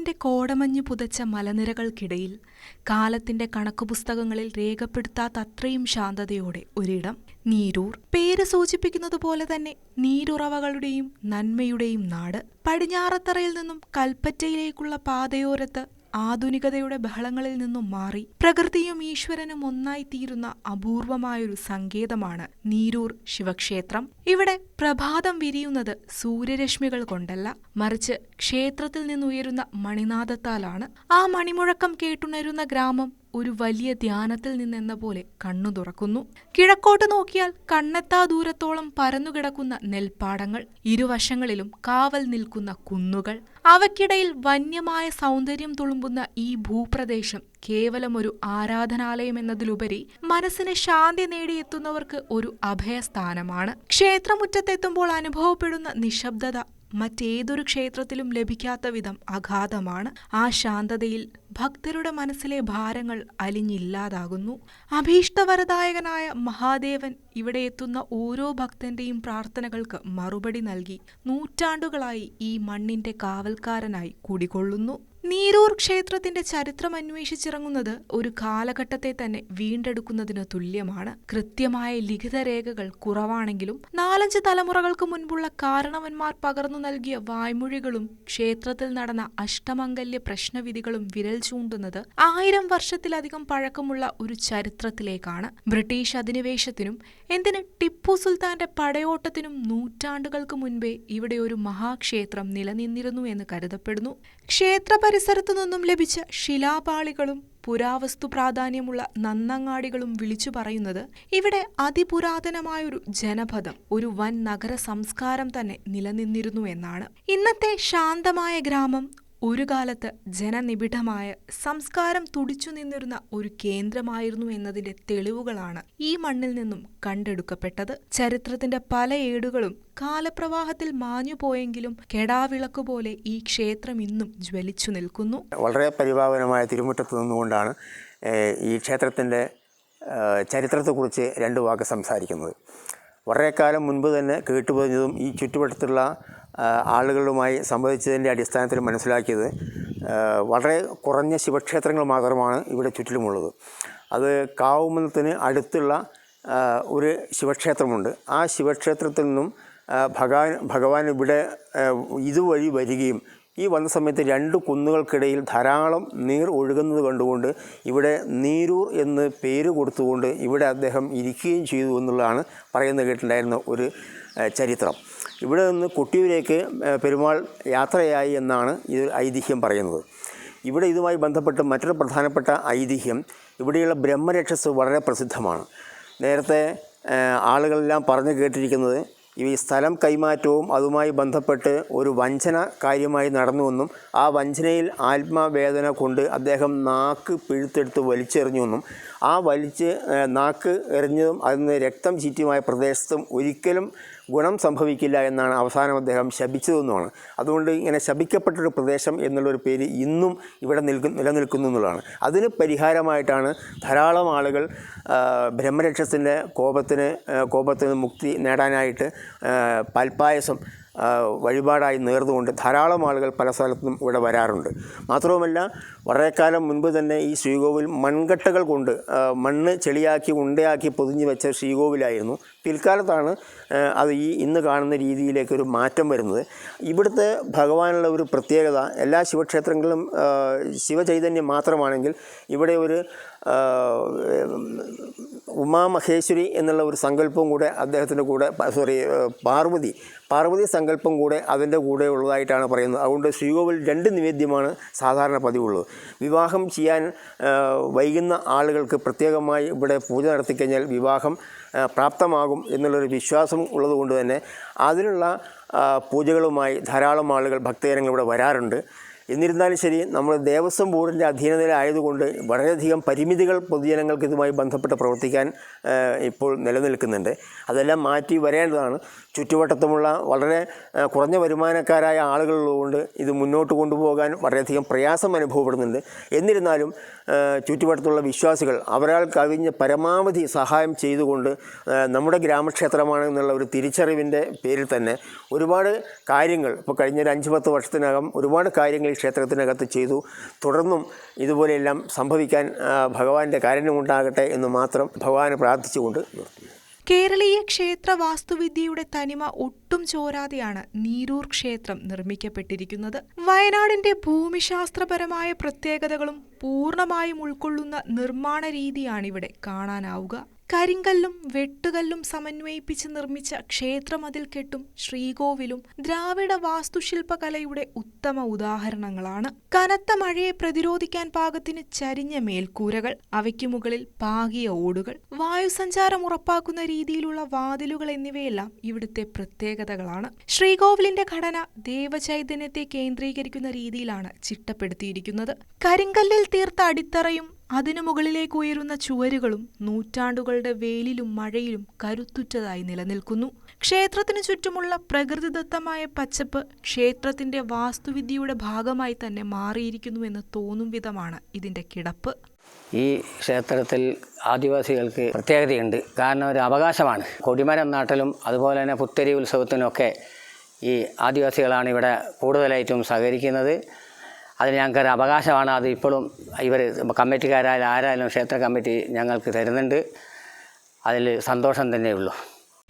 ഹിമാലയത്തിന്റെ കോടമഞ്ഞു പുതച്ച മലനിരകൾക്കിടയിൽ കാലത്തിന്റെ കണക്കുപുസ്തകങ്ങളിൽ രേഖപ്പെടുത്താത്തത്രയും ശാന്തതയോടെ ഒരിടം. നീരൂർ. പേര് സൂചിപ്പിക്കുന്നതുപോലെ തന്നെ നീരുറവകളുടെയും നന്മയുടെയും നാട്. പടിഞ്ഞാറത്തറയിൽ നിന്നും കൽപ്പറ്റയിലേക്കുള്ള പാതയോരത്ത് ആധുനികതയുടെ ബഹളങ്ങളിൽ നിന്നും മാറി പ്രകൃതിയും ഈശ്വരനും ഒന്നായിത്തീരുന്ന അപൂർവമായൊരു സങ്കേതമാണ് നീരൂർ ശിവക്ഷേത്രം. ഇവിടെ പ്രഭാതം വിരിയുന്നത് സൂര്യരശ്മികൾ കൊണ്ടല്ല, മറിച്ച് ക്ഷേത്രത്തിൽ നിന്നുയരുന്ന മണിനാദത്താലാണ്. ആ മണിമുഴക്കം കേട്ടുണരുന്ന ഗ്രാമം ഒരു വലിയ ധ്യാനത്തിൽ നിന്നെന്ന പോലെ കണ്ണു തുറക്കുന്നു. കിഴക്കോട്ട് നോക്കിയാൽ കണ്ണെത്താ ദൂരത്തോളം പരന്നുകിടക്കുന്ന നെൽപ്പാടങ്ങൾ, ഇരുവശങ്ങളിലും കാവൽ നിൽക്കുന്ന കുന്നുകൾ, അവയ്ക്കിടയിൽ വന്യമായ സൗന്ദര്യം തുളുമ്പുന്ന ഈ ഭൂപ്രദേശം കേവലം ഒരു ആരാധനാലയം എന്നതിലുപരി മനസ്സിന് ശാന്തി നേടിയെത്തുന്നവർക്ക് ഒരു അഭയസ്ഥാനമാണ്. ക്ഷേത്രമുറ്റത്തെത്തുമ്പോൾ അനുഭവപ്പെടുന്ന നിശബ്ദത മറ്റേതൊരു ക്ഷേത്രത്തിലും ലഭിക്കാത്ത വിധം അഗാധമാണ്. ആ ശാന്തതയിൽ ഭക്തരുടെ മനസ്സിലെ ഭാരങ്ങൾ അലിഞ്ഞില്ലാതാകുന്നു. അഭീഷ്ടവരദായകനായ മഹാദേവൻ ഇവിടെ എത്തുന്ന ഓരോ ഭക്തന്റെയും പ്രാർത്ഥനകൾക്ക് മറുപടി നൽകി നൂറ്റാണ്ടുകളായി ഈ മണ്ണിന്റെ കാവൽക്കാരനായി കുടികൊള്ളുന്നു. നീരൂർ ക്ഷേത്രത്തിന്റെ ചരിത്രം അന്വേഷിച്ചിറങ്ങുന്നത് ഒരു കാലഘട്ടത്തെ തന്നെ വീണ്ടെടുക്കുന്നതിന് തുല്യമാണ്. കൃത്യമായ ലിഖിത രേഖകൾ കുറവാണെങ്കിലും 4-5 തലമുറകൾക്ക് മുൻപുള്ള കാരണവന്മാർ പകർന്നു നൽകിയ വായ്മൊഴികളും ക്ഷേത്രത്തിൽ നടന്ന അഷ്ടമംഗല്യ പ്രശ്നവിധികളും വിരൽ ചൂണ്ടുന്നത് 1000 വർഷത്തിലധികം പഴക്കമുള്ള ഒരു ചരിത്രത്തിലേക്കാണ്. ബ്രിട്ടീഷ് അധിനിവേശത്തിനും എന്തിന് ടിപ്പു സുൽത്താന്റെ പടയോട്ടത്തിനും നൂറ്റാണ്ടുകൾക്ക് മുൻപേ ഇവിടെ ഒരു മഹാക്ഷേത്രം നിലനിന്നിരുന്നു എന്ന് കരുതപ്പെടുന്നു. ക്ഷേത്ര പരിസരത്തു നിന്നും ലഭിച്ച ശിലാപാളികളും പുരാവസ്തു പ്രാധാന്യമുള്ള നന്നങ്ങാടികളും വിളിച്ചു പറയുന്നത് ഇവിടെ അതിപുരാതനമായൊരു ജനപദം, ഒരു വൻ നഗര സംസ്കാരം തന്നെ നിലനിന്നിരുന്നു എന്നാണ്. ഇന്നത്തെ ശാന്തമായ ഗ്രാമം ഒരു കാലത്ത് ജനനിബിഡമായ സംസ്കാരം തുടിച്ചു നിന്നിരുന്ന ഒരു കേന്ദ്രമായിരുന്നു എന്നതിന്റെ തെളിവുകളാണ് ഈ മണ്ണിൽ നിന്നും കണ്ടെടുക്കപ്പെട്ടത്. ചരിത്രത്തിന്റെ പല ഏടുകളും കാലപ്രവാഹത്തിൽ മാഞ്ഞുപോയെങ്കിലും കെടാവിളക്ക് പോലെ ഈ ക്ഷേത്രം ഇന്നും ജ്വലിച്ചു നിൽക്കുന്നു. വളരെ പരിപാവനമായ തിരുമുറ്റത്ത് നിന്നുകൊണ്ടാണ് ഈ ക്ഷേത്രത്തിൻ്റെ ചരിത്രത്തെക്കുറിച്ച് 2 വാക്ക് സംസാരിക്കുന്നത്. വളരെ കാലം മുൻപ് തന്നെ കേട്ടുപറഞ്ഞതും ഈ ചുറ്റുവട്ടത്തുള്ള ആളുകളുമായി സംവദിച്ചതിൻ്റെ അടിസ്ഥാനത്തിൽ മനസ്സിലാക്കിയത് വളരെ കുറഞ്ഞ ശിവക്ഷേത്രങ്ങൾ മാത്രമാണ് ഇവിടെ ചുറ്റിലുമുള്ളത്. അത് കാവുമന്നത്തിന് അടുത്തുള്ള ഒരു ശിവക്ഷേത്രമുണ്ട്. ആ ശിവക്ഷേത്രത്തിൽ നിന്നും ഭഗവാൻ ഇവിടെ ഇതുവഴി വരികയും ഈ വന്ന സമയത്ത് 2 കുന്നുകൾക്കിടയിൽ ധാരാളം നീർ ഒഴുകുന്നത് കണ്ടുകൊണ്ട് ഇവിടെ നീരൂർ എന്ന് പേര് കൊടുത്തുകൊണ്ട് ഇവിടെ അദ്ദേഹം ഇരിക്കുകയും ചെയ്തു എന്നുള്ളതാണ് പറയുന്നത് കേട്ടിട്ടുണ്ടായിരുന്ന ഒരു ചരിത്രം. ഇവിടെ നിന്ന് കൊട്ടിയൂരേക്ക് പെരുമാൾ യാത്രയായി എന്നാണ് ഇത് ഐതിഹ്യം പറയുന്നത്. ഇവിടെ ഇതുമായി ബന്ധപ്പെട്ട് മറ്റൊരു പ്രധാനപ്പെട്ട ഐതിഹ്യം, ഇവിടെയുള്ള ബ്രഹ്മരക്ഷസ് വളരെ പ്രസിദ്ധമാണ്. നേരത്തെ ആളുകളെല്ലാം പറഞ്ഞു കേട്ടിരിക്കുന്നത് ഈ സ്ഥലം കൈമാറ്റവും അതുമായി ബന്ധപ്പെട്ട് ഒരു വഞ്ചന കാര്യമായി നടന്നുവെന്നും ആ വഞ്ചനയിൽ ആത്മവേദന കൊണ്ട് അദ്ദേഹം നാക്ക് പിഴുത്തെടുത്ത് വലിച്ചെറിഞ്ഞുവെന്നും ആ നാക്ക് എറിഞ്ഞതും അതിന് രക്തം ചീറ്റിയുമായ പ്രദേശത്തും ഒരിക്കലും ഗുണം സംഭവിക്കില്ല എന്നാണ് അവസാനം അദ്ദേഹം ശപിച്ചതെന്നുമാണ്. അതുകൊണ്ട് ഇങ്ങനെ ശപിക്കപ്പെട്ടൊരു പ്രദേശം എന്നുള്ളൊരു പേര് ഇന്നും ഇവിടെ നിലനിൽക്കുന്നു എന്നുള്ളതാണ്. അതിന് പരിഹാരമായിട്ടാണ് ധാരാളം ആളുകൾ ബ്രഹ്മരക്ഷസിൻ്റെ കോപത്തിന് മുക്തി നേടാനായിട്ട് പാൽപ്പായസം വഴിപാടായി നേർന്നുകൊണ്ട് ധാരാളം ആളുകൾ പല സ്ഥലത്തും ഇവിടെ വരാറുണ്ട്. മാത്രവുമല്ല വളരെക്കാലം മുൻപ് തന്നെ ഈ ശ്രീകോവിൽ മൺകട്ടകൾ കൊണ്ട് മണ്ണ് ചെളിയാക്കി ഉണ്ടയാക്കി പൊതിഞ്ഞു വെച്ച ശ്രീകോവിലായിരുന്നു. പിൽക്കാലത്താണ് അത് ഈ ഇന്ന് കാണുന്ന രീതിയിലേക്കൊരു മാറ്റം വരുന്നത്. ഇവിടുത്തെ ഭഗവാനുള്ള ഒരു പ്രത്യേകത, എല്ലാ ശിവക്ഷേത്രങ്ങളിലും ശിവചൈതന്യം മാത്രമാണെങ്കിൽ ഇവിടെ ഒരു ഉമാമഹേശ്വരി എന്നുള്ള ഒരു സങ്കല്പവും കൂടെ അദ്ദേഹത്തിൻ്റെ കൂടെ പാർവതി സങ്കല്പം കൂടെ അതിൻ്റെ കൂടെ ഉള്ളതായിട്ടാണ് പറയുന്നത്. അതുകൊണ്ട് ശ്രീകോവിൽ 2 നിവേദ്യമാണ് സാധാരണ പതിവുള്ളത്. വിവാഹം ചെയ്യാൻ വൈകുന്ന ആളുകൾക്ക് പ്രത്യേകമായി ഇവിടെ പൂജ നടത്തിക്കഴിഞ്ഞാൽ വിവാഹം പ്രാപ്തമാകും എന്നുള്ളൊരു വിശ്വാസം ഉള്ളതുകൊണ്ട് തന്നെ അതിനുള്ള പൂജകളുമായി ധാരാളം ആളുകൾ ഭക്തജനങ്ങൾ ഇവിടെ വരാറുണ്ട്. എന്നിരുന്നാലും ശരി, നമ്മൾ ദേവസ്വം ബോർഡിൻ്റെ അധീനതയിലായതുകൊണ്ട് വളരെയധികം പരിമിതികൾ പൊതുജനങ്ങൾക്ക് ഇതുമായി ബന്ധപ്പെട്ട് പ്രവർത്തിക്കാൻ ഇപ്പോൾ നിലനിൽക്കുന്നുണ്ട്. അതെല്ലാം മാറ്റി വരേണ്ടതാണ്. ചുറ്റുവട്ടത്തുമുള്ള വളരെ കുറഞ്ഞ വരുമാനക്കാരായ ആളുകളുള്ളതുകൊണ്ട് ഇത് മുന്നോട്ട് കൊണ്ടുപോകാൻ വളരെയധികം പ്രയാസം അനുഭവപ്പെടുന്നുണ്ട്. എന്നിരുന്നാലും ചുറ്റുവട്ടത്തുള്ള വിശ്വാസികൾ അവരാൽ കവിഞ്ഞ പരമാവധി സഹായം ചെയ്തുകൊണ്ട് നമ്മുടെ ഗ്രാമക്ഷേത്രമാണെന്നുള്ള ഒരു തിരിച്ചറിവിൻ്റെ പേരിൽ തന്നെ ഒരുപാട് കാര്യങ്ങൾ ഇപ്പോൾ കഴിഞ്ഞ ഒരു 5-10 വർഷത്തിനകം ഒരുപാട് കാര്യങ്ങൾ ഈ ക്ഷേത്രത്തിനകത്ത് ചെയ്തു. തുടർന്നും ഇതുപോലെയെല്ലാം സംഭവിക്കാൻ ഭഗവാന്റെ കാരുണ്യമുണ്ടാകട്ടെ എന്ന് മാത്രം ഭഗവാനെ പ്രാർത്ഥിച്ചുകൊണ്ട് കേരളീയ ക്ഷേത്ര വാസ്തുവിദ്യയുടെ തനിമ ഒട്ടും ചോരാതെയാണ് നീരൂർ ക്ഷേത്രം നിർമ്മിക്കപ്പെട്ടിരിക്കുന്നത്. വയനാടിന്റെ ഭൂമിശാസ്ത്രപരമായ പ്രത്യേകതകളും പൂർണ്ണമായും ഉൾക്കൊള്ളുന്ന നിർമ്മാണ രീതിയാണിവിടെ കാണാനാവുക. കരിങ്കല്ലും വെട്ടുകല്ലും സമന്വയിപ്പിച്ച് നിർമ്മിച്ച ക്ഷേത്രമതിൽക്കെട്ടും ശ്രീകോവിലും ദ്രാവിഡ വാസ്തുശില്പകലയുടെ ഉത്തമ ഉദാഹരണങ്ങളാണ്. കനത്ത മഴയെ പ്രതിരോധിക്കാൻ പാകത്തിന് ചരിഞ്ഞ മേൽക്കൂരകൾ, അവയ്ക്കു മുകളിൽ പാകിയ ഓടുകൾ, വായുസഞ്ചാരം ഉറപ്പാക്കുന്ന രീതിയിലുള്ള വാതിലുകൾ എന്നിവയെല്ലാം ഇവിടുത്തെ പ്രത്യേകതകളാണ്. ശ്രീകോവിലിന്റെ ഘടന ദേവചൈതന്യത്തെ കേന്ദ്രീകരിക്കുന്ന രീതിയിലാണ് ചിട്ടപ്പെടുത്തിയിരിക്കുന്നത്. കരിങ്കല്ലിൽ തീർത്ത അടിത്തറയും അതിനു മുകളിലേക്ക് ഉയരുന്ന ചുവരുകളും നൂറ്റാണ്ടുകളുടെ വെയിലിലും മഴയിലും കരുത്തുറ്റതായി നിലനിൽക്കുന്നു. ക്ഷേത്രത്തിനു ചുറ്റുമുള്ള പ്രകൃതിദത്തമായ പച്ചപ്പ് ക്ഷേത്രത്തിന്റെ വാസ്തുവിദ്യയുടെ ഭാഗമായി തന്നെ മാറിയിരിക്കുന്നുവെന്ന് തോന്നും വിധമാണ് ഇതിന്റെ കിടപ്പ്. ഈ ക്ഷേത്രത്തിൽ ആദിവാസികൾക്ക് പ്രത്യേകതയുണ്ട്. കാരണം ഒരു അവകാശമാണ്. കൊടിമരം നാട്ടലും അതുപോലെ തന്നെ പുത്തരി ഉത്സവത്തിനൊക്കെ ഈ ആദിവാസികളാണ് ഇവിടെ കൂടുതലായിട്ടും സഹകരിക്കുന്നത്. അതിന് ഞങ്ങൾക്കൊരു അവകാശമാണ്. അത് ഇപ്പോഴും ഇവർ കമ്മിറ്റിക്കാരായാലും ആരായാലും ക്ഷേത്ര കമ്മിറ്റി ഞങ്ങൾക്ക് തരുന്നുണ്ട്. അതിൽ സന്തോഷം തന്നെയുള്ളൂ.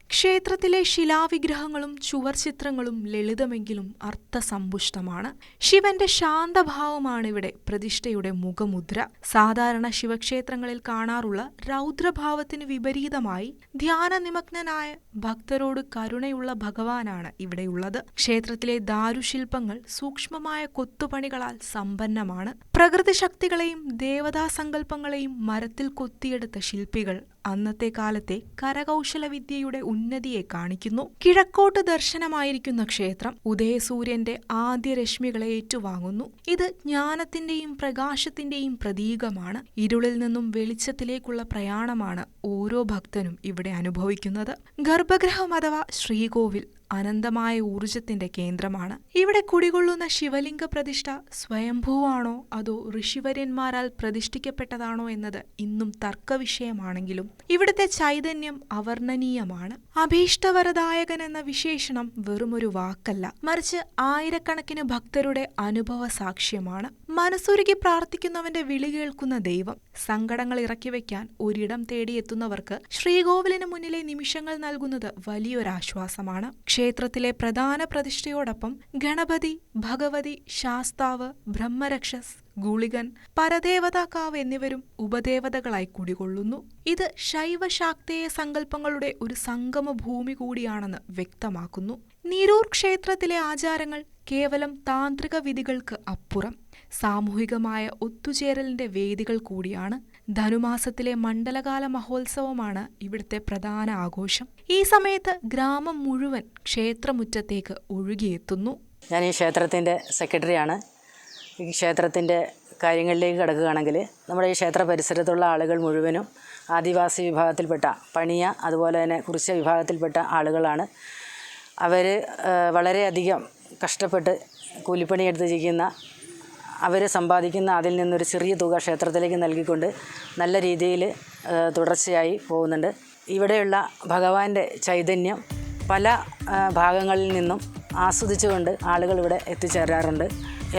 ക്ഷേത്രത്തിലെ ശിലാവിഗ്രഹങ്ങളും ചുവർ ചിത്രങ്ങളും ലളിതമെങ്കിലും അർത്ഥസമ്പുഷ്ടമാണ്. ശിവന്റെ ശാന്തഭാവമാണ് ഇവിടെ പ്രതിഷ്ഠയുടെ മുഖമുദ്ര. സാധാരണ ശിവക്ഷേത്രങ്ങളിൽ കാണാറുള്ള രൗദ്രഭാവത്തിന് വിപരീതമായി ധ്യാനനിമഗ്നനായ ഭക്തരോട് കരുണയുള്ള ഭഗവാനാണ് ഇവിടെയുള്ളത്. ക്ഷേത്രത്തിലെ ദാരുശില്പങ്ങൾ സൂക്ഷ്മമായ കൊത്തുപണികളാൽ സമ്പന്നമാണ്. പ്രകൃതി ശക്തികളെയും ദേവതാസങ്കല്പങ്ങളെയും മരത്തിൽ കൊത്തിയെടുത്ത ശില്പികൾ അന്നത്തെ കാലത്തെ കരകൗശല വിദ്യയുടെ ഉന്നതിയെ കാണിക്കുന്നു. കിഴക്കോട്ട് ദർശനമായിരിക്കുന്ന ക്ഷേത്രം ഉദയസൂര്യന്റെ ആദ്യ രശ്മികളെ ഏറ്റുവാങ്ങുന്നു. ഇത് ജ്ഞാനത്തിന്റെയും പ്രകാശത്തിന്റെയും പ്രതീകമാണ്. ഇരുളിൽ നിന്നും വെളിച്ചത്തിലേക്കുള്ള പ്രയാണമാണ് ഓരോ ഭക്തനും ഇവിടെ അനുഭവിക്കുന്നത്. ഗർഭഗൃഹം അഥവാ ശ്രീകോവിൽ അനന്തമായ ഊർജത്തിന്റെ കേന്ദ്രമാണ്. ഇവിടെ കുടികൊള്ളുന്ന ശിവലിംഗ പ്രതിഷ്ഠ സ്വയംഭൂവാണോ അതോ ഋഷിവര്യന്മാരാൽ പ്രതിഷ്ഠിക്കപ്പെട്ടതാണോ എന്നത് ഇന്നും തർക്കവിഷയമാണെങ്കിലും ഇവിടുത്തെ ചൈതന്യം അവർണ്ണനീയമാണ്. അഭീഷ്ടവരദായകൻ എന്ന വിശേഷണം വെറുമൊരു വാക്കല്ല, മറിച്ച് ആയിരക്കണക്കിന് ഭക്തരുടെ അനുഭവ സാക്ഷ്യമാണ്. മനസ്സുരുകി പ്രാർത്ഥിക്കുന്നവന്റെ വിളി കേൾക്കുന്ന ദൈവം. സങ്കടങ്ങൾ ഇറക്കിവെക്കാൻ ഒരിടം തേടിയെത്തുന്നവർക്ക് ശ്രീകോവിലിന് മുന്നിലെ നിമിഷങ്ങൾ നൽകുന്നത് വലിയൊരാശ്വാസമാണ്. ക്ഷേത്രത്തിലെ പ്രധാന പ്രതിഷ്ഠയോടൊപ്പം ഗണപതി, ഭഗവതി, ശാസ്താവ്, ബ്രഹ്മരക്ഷസ്, ഗുളികൻ, പരദേവതാക്കാവ് എന്നിവരും ഉപദേവതകളായി കുടികൊള്ളുന്നു. ഇത് ശൈവശാക്തേയ സങ്കല്പങ്ങളുടെ ഒരു സംഗമ ഭൂമി കൂടിയാണെന്ന് വ്യക്തമാക്കുന്നു. നീരൂർ ക്ഷേത്രത്തിലെ ആചാരങ്ങൾ കേവലം താന്ത്രിക വിധികൾക്ക് അപ്പുറം സാമൂഹികമായ ഒത്തുചേരലിന്റെ വേദികൾ കൂടിയാണ്. ധനുമാസത്തിലെ മണ്ഡലകാല മഹോത്സവമാണ് ഇവിടുത്തെ പ്രധാന ആഘോഷം. ഈ സമയത്ത് ഗ്രാമം മുഴുവൻ ക്ഷേത്രമുറ്റത്തേക്ക് ഒഴുകിയെത്തുന്നു. ഞാൻ ഈ ക്ഷേത്രത്തിൻ്റെ സെക്രട്ടറിയാണ്. ഈ ക്ഷേത്രത്തിൻ്റെ കാര്യങ്ങളിലേക്ക് കിടക്കുകയാണെങ്കിൽ നമ്മുടെ ഈ ക്ഷേത്ര പരിസരത്തുള്ള ആളുകൾ മുഴുവനും ആദിവാസി വിഭാഗത്തിൽപ്പെട്ട പണിയ അതുപോലെ തന്നെ കുറിച്യ വിഭാഗത്തിൽപ്പെട്ട ആളുകളാണ്. അവർ വളരെയധികം കഷ്ടപ്പെട്ട് കൂലിപ്പണിയെടുത്ത് ജീവിക്കുന്ന, അവർ സമ്പാദിക്കുന്ന അതിൽ നിന്നൊരു ചെറിയ തുക ക്ഷേത്രത്തിലേക്ക് നൽകിക്കൊണ്ട് നല്ല രീതിയിൽ തുടർച്ചയായി പോകുന്നുണ്ട്. ഇവിടെയുള്ള ഭഗവാന്റെ ചൈതന്യം പല ഭാഗങ്ങളിൽ നിന്നും ആസ്വദിച്ചുകൊണ്ട് ആളുകൾ ഇവിടെ എത്തിച്ചേരാറുണ്ട്.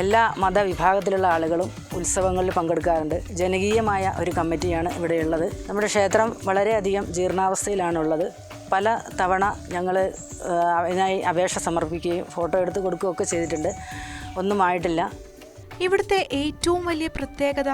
എല്ലാ മതവിഭാഗത്തിലുള്ള ആളുകളും ഉത്സവങ്ങളിൽ പങ്കെടുക്കാറുണ്ട്. ജനകീയമായ ഒരു കമ്മിറ്റിയാണ് ഇവിടെയുള്ളത്. നമ്മുടെ ക്ഷേത്രം വളരെയധികം ജീർണാവസ്ഥയിലാണുള്ളത്. പല തവണ ഞങ്ങൾ അതിനായി അപേക്ഷ സമർപ്പിക്കുകയും ഫോട്ടോ എടുത്ത് കൊടുക്കുകയൊക്കെ ചെയ്തിട്ടുണ്ട്. ഒന്നുമായിട്ടില്ല. ഇവിടുത്തെ ഏറ്റവും വലിയ പ്രത്യേകത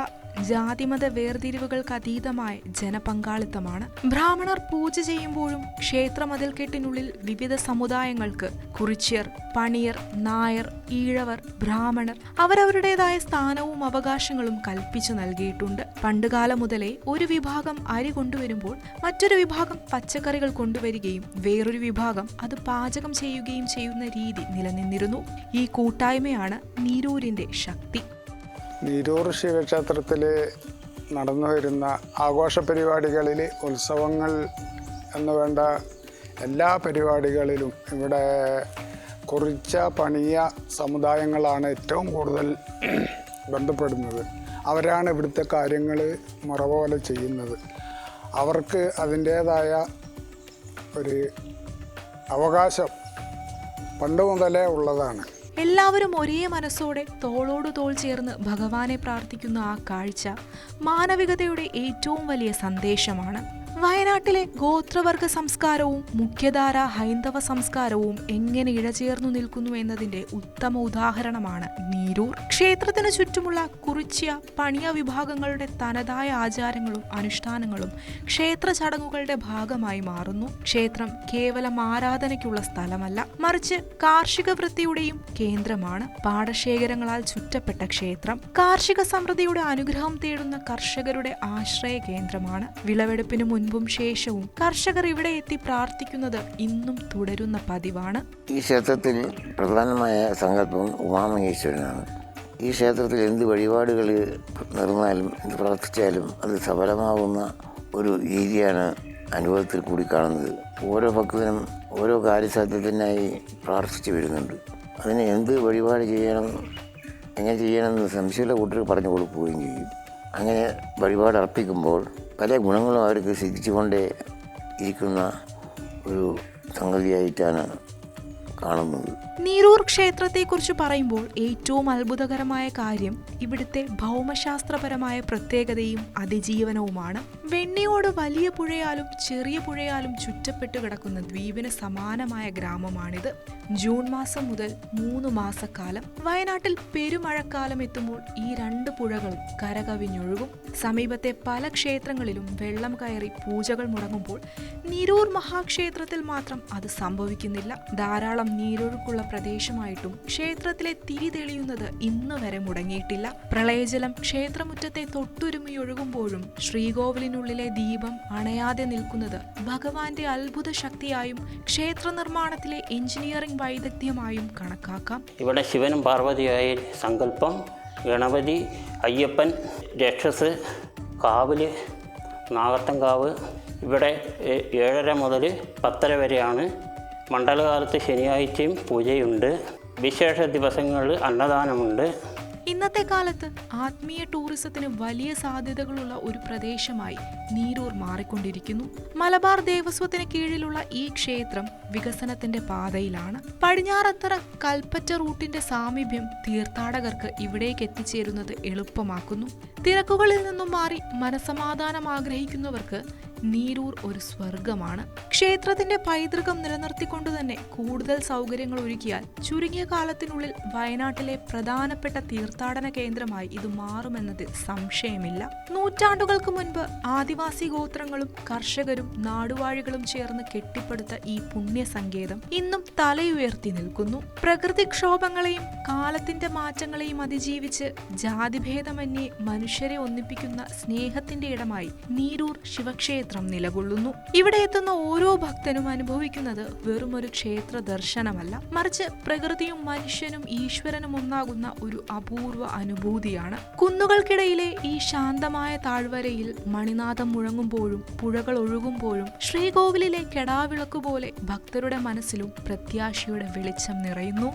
ജാതിമത വേർതിരിവുകൾക്ക് അതീതമായ ജനപങ്കാളിത്തമാണ്. ബ്രാഹ്മണർ പൂജ ചെയ്യുമ്പോഴും ക്ഷേത്രമതിൽക്കെട്ടിനുള്ളിൽ വിവിധ സമുദായങ്ങൾക്ക് കുറിച്യർ, പണിയർ, നായർ, ഈഴവർ, ബ്രാഹ്മണർ അവരവരുടേതായ സ്ഥാനവും അവകാശങ്ങളും കൽപ്പിച്ചു നൽകിയിട്ടുണ്ട്. പണ്ടുകാലം മുതലേ ഒരു വിഭാഗം അരി കൊണ്ടുവരുമ്പോൾ മറ്റൊരു വിഭാഗം പച്ചക്കറികൾ കൊണ്ടുവരികയും വേറൊരു വിഭാഗം അത് പാചകം ചെയ്യുകയും ചെയ്യുന്ന രീതി നിലനിന്നിരുന്നു. ഈ കൂട്ടായ്മയാണ് നീരൂരിന്റെ ശക്തി. നീരൂർ ശിവക്ഷേത്രത്തിൽ നടന്നു വരുന്ന ആഘോഷ പരിപാടികളിൽ, ഉത്സവങ്ങൾ എന്ന് വേണ്ട എല്ലാ പരിപാടികളിലും ഇവിടെ കുറിച്ച പണിയ സമുദായങ്ങളാണ് ഏറ്റവും കൂടുതൽ ബന്ധപ്പെടുന്നത്. അവരാണ് ഇവിടുത്തെ കാര്യങ്ങൾ മുറ പോലെ ചെയ്യുന്നത്. അവർക്ക് അതിൻ്റേതായ ഒരു അവകാശം പണ്ട് മുതലേ ഉള്ളതാണ്. എല്ലാവരും ഒരേ മനസ്സോടെ തോളോടു തോൾ ചേർന്ന് ഭഗവാനെ പ്രാർത്ഥിക്കുന്ന ആ കാഴ്ച മാനവികതയുടെ ഏറ്റവും വലിയ സന്ദേശമാണ്. വയനാട്ടിലെ ഗോത്രവർഗ സംസ്കാരവും മുഖ്യധാര ഹൈന്ദവ സംസ്കാരവും എങ്ങനെ ഇഴചേർന്നു നിൽക്കുന്നു എന്നതിന്റെ ഉത്തമ ഉദാഹരണമാണ് നീരൂർ. ക്ഷേത്രത്തിന് ചുറ്റുമുള്ള കുറിച്യ പണിയ വിഭാഗങ്ങളുടെ തനതായ ആചാരങ്ങളും അനുഷ്ഠാനങ്ങളും ക്ഷേത്ര ചടങ്ങുകളുടെ ഭാഗമായി മാറുന്നു. ക്ഷേത്രം കേവലം ആരാധനയ്ക്കുള്ള സ്ഥലമല്ല, മറിച്ച് കാർഷിക വൃത്തിയുടെയും കേന്ദ്രമാണ്. പാടശേഖരങ്ങളാൽ ചുറ്റപ്പെട്ട ക്ഷേത്രം കാർഷിക സമൃദ്ധിയുടെ അനുഗ്രഹം തേടുന്ന കർഷകരുടെ ആശ്രയ കേന്ദ്രമാണ്. വിളവെടുപ്പിന് മുൻപും ശേഷവും കർഷകർ ഇവിടെ എത്തി പ്രാർത്ഥിക്കുന്നത് ഇന്നും തുടരുന്ന പതിവാണ്. ഈ ക്ഷേത്രത്തിൽ പ്രധാനമായ സങ്കല്പം ഉമാമഹേശ്വരനാണ്. ഈ ക്ഷേത്രത്തിൽ എന്ത് വഴിപാടുകൾ നേർന്നാലും എന്ത് പ്രാർത്ഥിച്ചാലും അത് സഫലമാവുന്ന ഒരു രീതിയാണ് അനുഭവത്തിൽ കൂടി കാണുന്നത്. ഓരോ ഭക്തനും ഓരോ കാര്യസാധ്യത്തിനായി പ്രാർത്ഥിച്ചു വരുന്നുണ്ട്. അതിന് എന്ത് വഴിപാട് ചെയ്യണം, എങ്ങനെ ചെയ്യണമെന്ന് സംശയമുള്ള കൂട്ടർ പറഞ്ഞു കൊടുക്കുകയും ചെയ്യും. അങ്ങനെ വഴിപാട് അർപ്പിക്കുമ്പോൾ പല ഗുണങ്ങളും അവർക്ക് സിദ്ധിച്ചുകൊണ്ടേ ഇരിക്കുന്ന ഒരു സംഗതിയായിട്ടാണ് കാണുന്നത്. നീരൂർ ക്ഷേത്രത്തെക്കുറിച്ച് പറയുമ്പോൾ ഏറ്റവും അത്ഭുതകരമായ കാര്യം ഇവിടുത്തെ ഭൗമശാസ്ത്രപരമായ പ്രത്യേകതയും അതിജീവനവുമാണ്. വെണ്ണിയോട് വലിയ പുഴയാലും ചെറിയ പുഴയാലും ചുറ്റപ്പെട്ട് കിടക്കുന്ന ദ്വീപിന് സമാനമായ ഗ്രാമമാണിത്. ജൂൺ മാസം മുതൽ 3 മാസക്കാലം വയനാട്ടിൽ പെരുമഴക്കാലം എത്തുമ്പോൾ ഈ 2 പുഴകളും കരകവിഞ്ഞൊഴുകും. സമീപത്തെ പല ക്ഷേത്രങ്ങളിലും വെള്ളം കയറി പൂജകൾ മുടങ്ങുമ്പോൾ നീരൂർ മഹാക്ഷേത്രത്തിൽ മാത്രം അത് സംഭവിക്കുന്നില്ല. ധാരാളം നീരൊഴുക്കുള്ള പ്രദേശമായിട്ടും ക്ഷേത്രത്തിലെ തിരി തെളിയുന്നത് ഇന്നു വരെ മുടങ്ങിയിട്ടില്ല. പ്രളയജലം ക്ഷേത്രമുറ്റത്തെ തൊട്ടുരുമി ഒഴുകുമ്പോഴും ശ്രീകോവിലിനുള്ളിലെ ദീപം അണയാതെ നിൽക്കുന്നത് ഭഗവാന്റെ അത്ഭുത ശക്തിയായും ക്ഷേത്ര നിർമ്മാണത്തിലെ എഞ്ചിനീയറിംഗ് വൈദഗ്ധ്യമായും കണക്കാക്കാം. ഇവിടെ ശിവനും പാർവതിയായ സങ്കല്പം, ഗണപതി, അയ്യപ്പൻ, രക്ഷസ്, കാവില്, നാഗത്തങ്കാവ്. ഇവിടെ 7:30 മുതൽ 10:30 വരെയാണ്. മണ്ഡലകാലത്ത് ശനിയാഴ്ചയും പൂജയുണ്ട്. വിശേഷ ദിവസങ്ങളിൽ അന്നദാനമുണ്ട്. ഇന്നത്തെ കാലത്ത് ആത്മീയ ടൂറിസത്തിന് വലിയ സാധ്യതകളുള്ള ഒരു പ്രദേശമായി നീരൂർ മാറിക്കൊണ്ടിരിക്കുന്നു. മലബാർ ദേവസ്വത്തിന് കീഴിലുള്ള ഈ ക്ഷേത്രം വികസനത്തിന്റെ പാതയിലാണ്. പടിഞ്ഞാറത്തറ കൽപ്പറ്റ റൂട്ടിന്റെ സാമീപ്യം തീർത്ഥാടകർക്ക് ഇവിടേക്ക് എത്തിച്ചേരുന്നത് എളുപ്പമാക്കുന്നു. തിരക്കുകളിൽ നിന്നും മാറി മനസമാധാനം ആഗ്രഹിക്കുന്നവർക്ക് നീരൂർ ഒരു സ്വർഗമാണ്. ക്ഷേത്രത്തിന്റെ പൈതൃകം നിലനിർത്തിക്കൊണ്ടു തന്നെ കൂടുതൽ സൗകര്യങ്ങൾ ഒരുക്കിയാൽ ചുരുങ്ങിയ കാലത്തിനുള്ളിൽ വയനാട്ടിലെ പ്രധാനപ്പെട്ട തീർത്ഥാടന കേന്ദ്രമായി ഇത് മാറുമെന്നതിൽ സംശയമില്ല. നൂറ്റാണ്ടുകൾക്ക് മുൻപ് ആദിവാസി ഗോത്രങ്ങളും കർഷകരും നാടുവാഴികളും ചേർന്ന് കെട്ടിപ്പടുത്ത ഈ പുണ്യസങ്കേതം ഇന്നും തലയുയർത്തി നിൽക്കുന്നു. പ്രകൃതിക്ഷോഭങ്ങളെയും കാലത്തിന്റെ മാറ്റങ്ങളെയും അതിജീവിച്ച് ജാതിഭേദമന്യേ മനുഷ്യരെ ഒന്നിപ്പിക്കുന്ന സ്നേഹത്തിന്റെ ഇടമായി നീരൂർ ശിവക്ഷേത്രം നിലകൊള്ളുന്നു. ഇവിടെ എത്തുന്ന ഓരോ ഭക്തനും അനുഭവിക്കുന്നത് വെറുമൊരു ക്ഷേത്ര ദർശനമല്ല, മറിച്ച് പ്രകൃതിയും മനുഷ്യനും ഈശ്വരനും ഒന്നാകുന്ന ഒരു അപൂർവ അനുഭൂതിയാണ്. കുന്നുകൾക്കിടയിലെ ഈ ശാന്തമായ താഴ്വരയിൽ മണിനാഥം മുഴങ്ങുമ്പോഴും പുഴകൾ ഒഴുകുമ്പോഴും ശ്രീകോവിലിലെ കെടാവിളക്കുപോലെ ഭക്തരുടെ മനസ്സിലും പ്രത്യാശയുടെ വെളിച്ചം നിറയുന്നു.